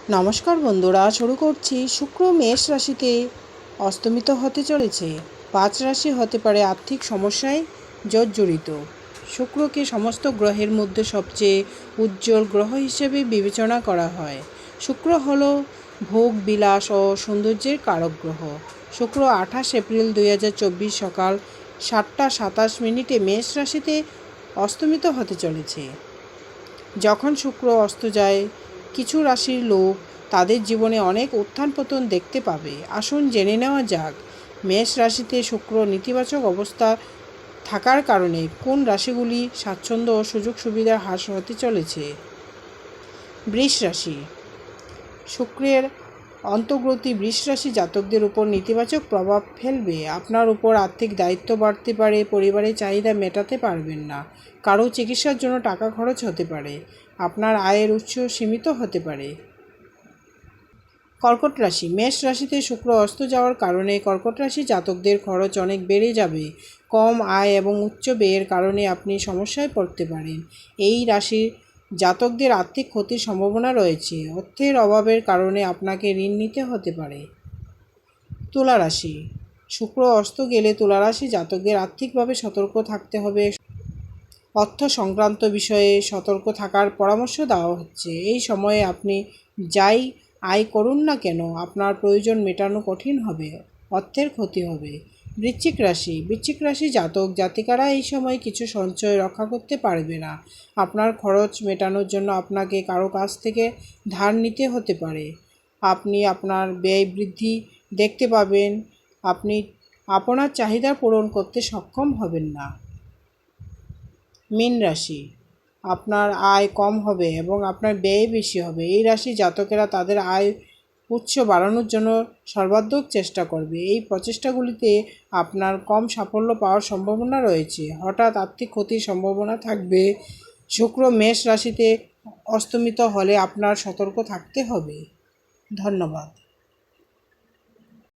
নমস্কার বন্ধুরা, শুরু করছি। শুক্র মেষ রাশিতে অস্তমিত হতে চলেছে। 5 রাশি হতে পারে আর্থিক সমস্যায় জর্জরিত। শুক্রকে সমস্ত গ্রহের মধ্যে সবচেয়ে উজ্জ্বল গ্রহ হিসেবে বিবেচনা করা হয়। শুক্র হল ভোগ বিলাস ও সৌন্দর্যের কারক গ্রহ। শুক্র 28 এপ্রিল 2024 সকাল 7টা 27 মেষ রাশিতে অস্তমিত হতে চলেছে। যখন শুক্র অস্ত যায়, কিছু রাশির লোক তাদের জীবনে অনেক উত্থান পতন দেখতে পাবে। আসুন জেনে নেওয়া যাক, মেষ রাশিতে শুক্র নেতিবাচক অবস্থা থাকার কারণে কোন রাশিগুলি স্বাচ্ছন্দ্য ও সুযোগ সুবিধার হ্রাস হতে চলেছে। বৃষ রাশি। শুক্রের অন্তর্গতি বৃষ রাশি জাতকদের উপর নেতিবাচক প্রভাব ফেলবে। আপনার উপর আর্থিক দায়িত্ব বাড়তে পারে, পরিবারের চাহিদা মেটাতে পারবেন না, কারো চিকিৎসার জন্য টাকা খরচ হতে পারে, আপনার আয়ের উৎস সীমিত হতে পারে। কর্কট রাশি। মেষ রাশিতে শুক্র অস্ত যাওয়ার কারণে কর্কট রাশি জাতকদের খরচ অনেক বেড়ে যাবে। কম আয় এবং উচ্চ ব্যয়ের কারণে আপনি সমস্যায় পড়তে পারেন। এই রাশির জাতকদের আর্থিক ক্ষতির সম্ভাবনা রয়েছে। অর্থের অভাবের কারণে আপনাকে ঋণ নিতে হতে পারে। তুলা রাশি। শুক্র অস্ত গেলে তুলা রাশি জাতকদের আর্থিকভাবে সতর্ক থাকতে হবে। অর্থ সংক্রান্ত বিষয়ে সতর্ক থাকার পরামর্শ দেওয়া হচ্ছে। এই সময়ে আপনি যাই আয় করুন না কেন, আপনার প্রয়োজন মেটানো কঠিন হবে, অর্থের ক্ষতি হবে। বৃশ্চিক রাশি। বৃশ্চিক রাশি জাতক জাতিকারা এই সময় কিছু সঞ্চয় রক্ষা করতে পারবে না। আপনার খরচ মেটানোর জন্য আপনাকে কারো কাছ থেকে ধার নিতে হতে পারে। আপনি আপনার ব্যয় বৃদ্ধি দেখতে পাবেন। আপনি আপনার চাহিদা পূরণ করতে সক্ষম হবেন না। মীন রাশি। আপনার আয় কম হবে এবং আপনার ব্যয় বেশি হবে। এই রাশি জাতকেরা তাদের আয় উৎস বাড়ানোর জন্য সর্বাত্মক চেষ্টা করবে। এই প্রচেষ্টাগুলিতে আপনার কম সাফল্য পাওয়ার সম্ভাবনা রয়েছে। হঠাৎ আর্থিক ক্ষতির সম্ভাবনা থাকবে। শুক্র মেষ রাশিতে অস্তমিত হলে আপনার সতর্ক থাকতে হবে। ধন্যবাদ।